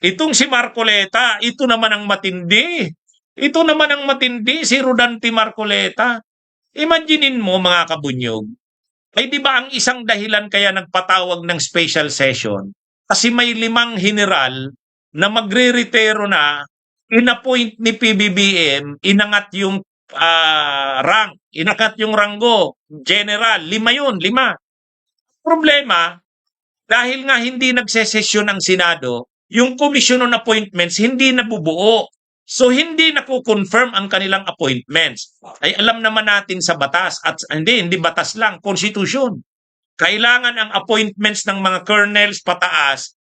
Itong si Marcoleta, ito naman ang matindi. Ito naman ang matindi, si Rodante Marcoleta. Imaginein mo mga kabunyog, ay di ba ang isang dahilan kaya nagpatawag ng special session? Kasi may 5 general na magre-retiro na, inappoint ni PBBM, inangat yung rank, inakat yung ranggo, general, 5 yun, 5. Problema, dahil nga hindi nagsesesyon ang Senado, yung Commission on Appointments hindi nabubuo. So hindi nako-confirm ang kanilang appointments. Ay alam naman natin sa batas at hindi batas lang, konstitusyon. Kailangan ang appointments ng mga colonels pataas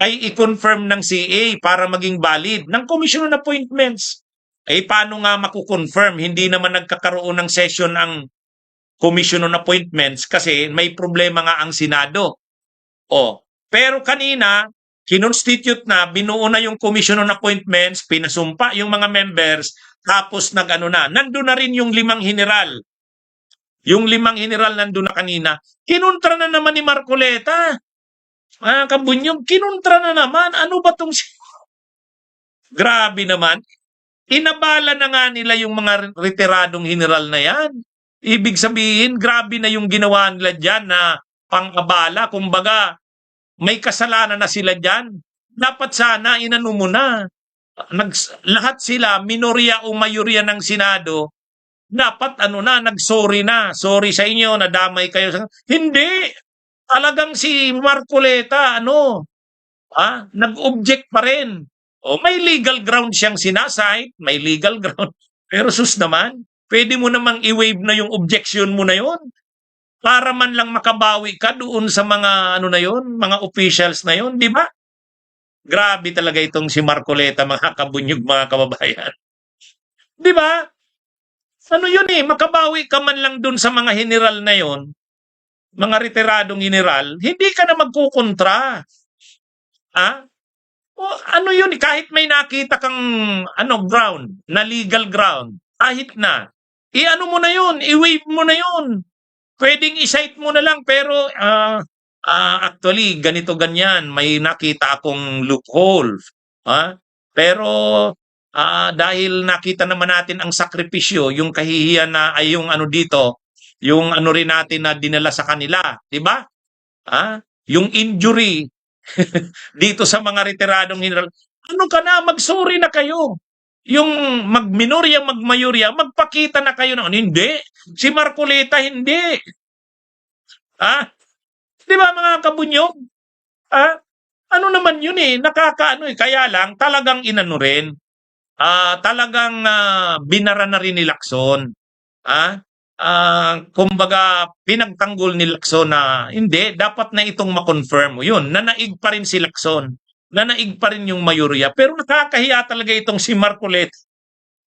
ay i-confirm ng CA para maging valid ng Commission on Appointments. Eh paano nga mako-confirm? Hindi naman nagkakaroon ng session ang Commission on Appointments kasi may problema nga ang Senado. Pero kanina, kinonstitute na, binuo na yung Commission on Appointments, pinasumpa yung mga members, tapos nag-ano na. Nandun na rin yung 5 general. Yung 5 general nandun na kanina. Kinontra na naman ni Marcoleta. Mga kabunyog, kinontra na naman. Ano ba tong... Grabe naman. Inabala na nga nila yung mga retiradong general na yan. Ibig sabihin, grabe na yung ginawa nila dyan na pang-abala. Kumbaga, may kasalanan na sila dyan. Dapat sana, inano mo na. Lahat sila, minorya o mayorya ng Senado, dapat nag-sorry na. Sorry sa inyo, nadamay kayo. Hindi! Talagang si Marcoleta, nag-object pa rin. May legal ground siyang sinasite, may legal ground. Pero sus naman, pwede mo namang i-waive na yung objection mo na yon para man lang makabawi ka doon sa mga na yon, mga officials na yon, di ba? Grabe talaga itong si Marcoleta, mga kabunyog, mga kababayan. Di ba? Ano yun makabawi ka man lang doon sa mga general na yon, mga retiradong general, hindi ka na magkukontra. Ano yun, kahit may nakita kang ground, na legal ground, kahit na, i-ano mo na yun, i-waive mo na yun. Pwedeng i-cite mo na lang, pero actually, ganito ganyan, may nakita akong loophole. Pero dahil nakita naman natin ang sakripisyo, yung kahihiyan na ay yung dito, yung rin natin na dinala sa kanila, di ba? Yung injury dito sa mga retiradong general. Ano ka na, mag-sorry na kayo. Yung mag-minorya, mag-mayorya, magpakita na kayo na, hindi. Si Marcoleta, hindi. Di ba mga kabunyog? Ano naman yun nakakaano kaya lang talagang inano rin. Talagang binara na rin ni Lacson. Kumbaga pinagtanggol ni Lacson na hindi, dapat na itong ma-confirm mo. Yun, nanaig pa rin si Lacson. Nanaig pa rin yung mayorya. Pero nakakahiya talaga itong si Marcoleta.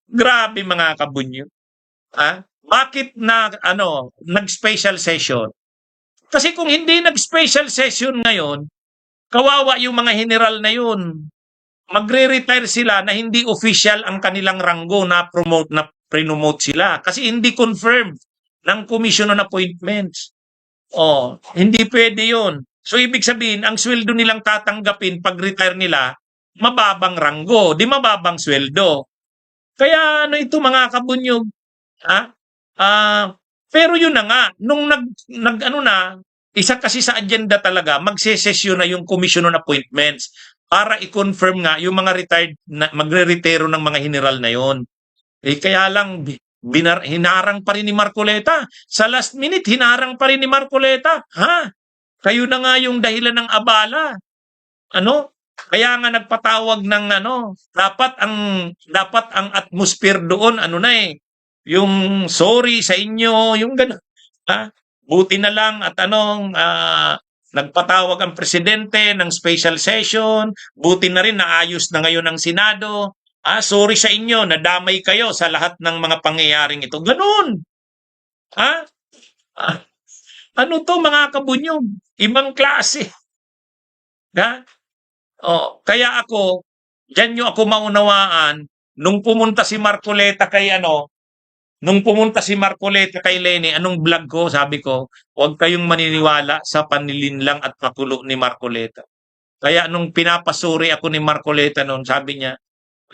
Grabe mga kabunyo. Bakit nag-special session? Kasi kung hindi nag-special session ngayon, kawawa yung mga general na yun. Magre-retire sila na hindi official ang kanilang ranggo na promote sila. Kasi hindi confirmed ng Commission on Appointments. Hindi pwede yun. So ibig sabihin, ang sweldo nilang tatanggapin pag retire nila, mababang ranggo, di mababang sweldo. Kaya ito mga kabunyog, pero yun na nga, nung isa kasi sa agenda talaga, magsesesyon na yung Commission on Appointments para i-confirm nga yung mga retired, magre-retiro ng mga general na yon. Kaya lang, hinarang pa rin ni Marcoleta. Sa last minute, hinarang pa rin ni Marcoleta. Kayo na nga yung dahilan ng abala. Kaya nga nagpatawag ng dapat ang atmosphere doon yung sorry sa inyo, yung gano'n. Buti na lang at nagpatawag ang presidente ng special session, buti na rin naayos na ngayon ang Senado. Sorry sa inyo, nadamay kayo sa lahat ng mga pangyayaring ito. Ganun. Ano to mga kabunyog? Ibang klase. Kaya ako, diyan nyo ako maunawaan, nung pumunta si Marcoleta kay Lenny, anong vlog ko, sabi ko, huwag kayong maniniwala sa panlilinlang at pakulo ni Marcoleta. Kaya nung pinapasuri ako ni Marcoleta noon, sabi niya,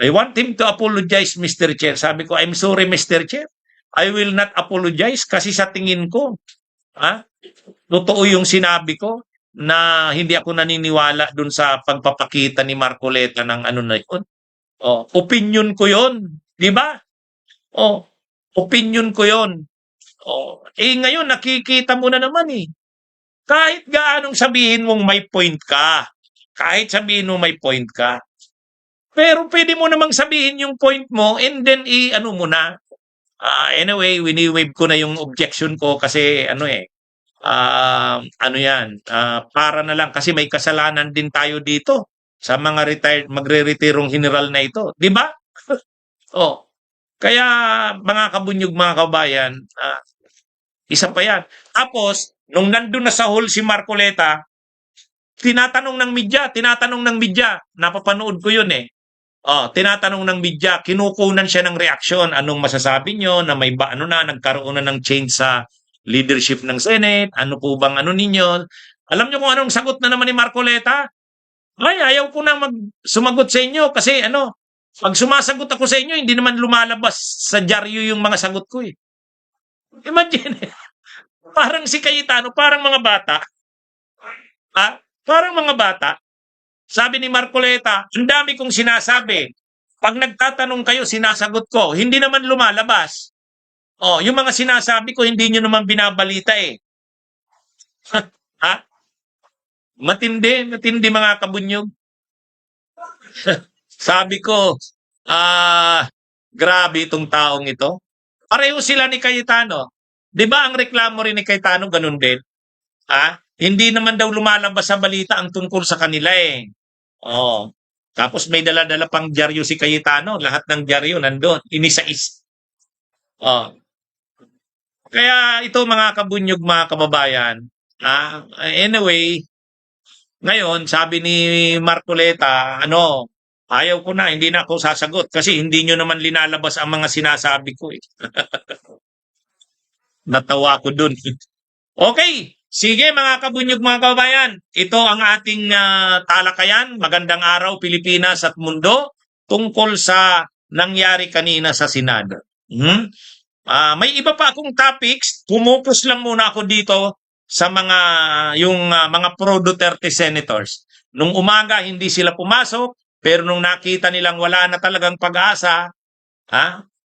I want him to apologize, Mr. Chair. Sabi ko, I'm sorry, Mr. Chair. I will not apologize kasi sa tingin ko, ha, totoo yung sinabi ko na hindi ako naniniwala dun sa pagpapakita ni Marcoleta ng ano na yun. Oh, opinion ko yun. Di ba? Oh, opinion ko yun. Oh, eh ngayon nakikita mo na naman eh. Kahit gaanong sabihin mong may point ka, kahit sabihin mo may point ka, pero pwede mo namang sabihin yung point mo and then i-ano mo na. Anyway, wini-wave ko na yung objection ko kasi ano eh, ano yan, para na lang kasi may kasalanan din tayo dito sa mga retired, magre-retirong general na ito. Di ba? Oh, kaya mga kabunyog, mga kabayan, isa pa yan. Tapos, nung nandun na sa hall si Marcoleta, tinatanong ng media, napapanood ko yun eh. Oh, tinatanong ng media, kinukunan siya ng reaksyon. Anong masasabi nyo na may ba, ano na, nagkaroon na ng change sa leadership ng Senate? Ano po bang ano ninyo? Alam nyo kung anong sagot na naman ni Marcoleta? Ay, ayaw ko na sumagot sa inyo kasi ano, pag sumasagot ako sa inyo, hindi naman lumalabas sa dyaryo yung mga sagot ko eh. Imagine, parang si Cayetano, parang mga bata. Parang mga bata. Sabi ni Marcoleta, ang dami kong sinasabi. Pag nagtatanong kayo, sinasagot ko. Hindi naman lumalabas. Oh, yung mga sinasabi ko, hindi nyo naman binabalita eh. Ha? Matindi mga kabunyog. Sabi ko, grabe itong taong ito. Pareho sila ni Cayetano. 'Di ba ang reklamo rin ni Cayetano ganun din? Hindi naman daw lumalabas sa balita ang tungkol sa kanila eh. Oh. Tapos may dala-dala pang dyaryo si Cayetano, lahat ng dyaryo nandoon, inisais. Oh. Kaya ito mga kabunyog, mga kababayan, anyway, ngayon sabi ni Marcoleta, ano, ayaw ko na, hindi na ako sasagot kasi hindi nyo naman linalabas ang mga sinasabi ko eh. Natawa ko dun. Okay, sige mga kabunyog, mga kababayan. Ito ang ating talakayan. Magandang araw Pilipinas at mundo tungkol sa nangyari kanina sa Senado. May iba pa akong topics. Pumupos lang muna ako dito sa mga mga pro-Duterte senators. Nung umaga hindi sila pumasok, pero nung nakita nilang wala na talagang pag-asa,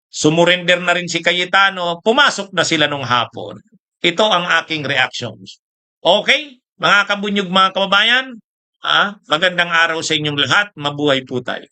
sumurrender na rin si Cayetano, pumasok na sila nung hapon. Ito ang aking reactions. Okay, mga kabunyog, mga kababayan, magandang araw sa inyong lahat. Mabuhay po tayo.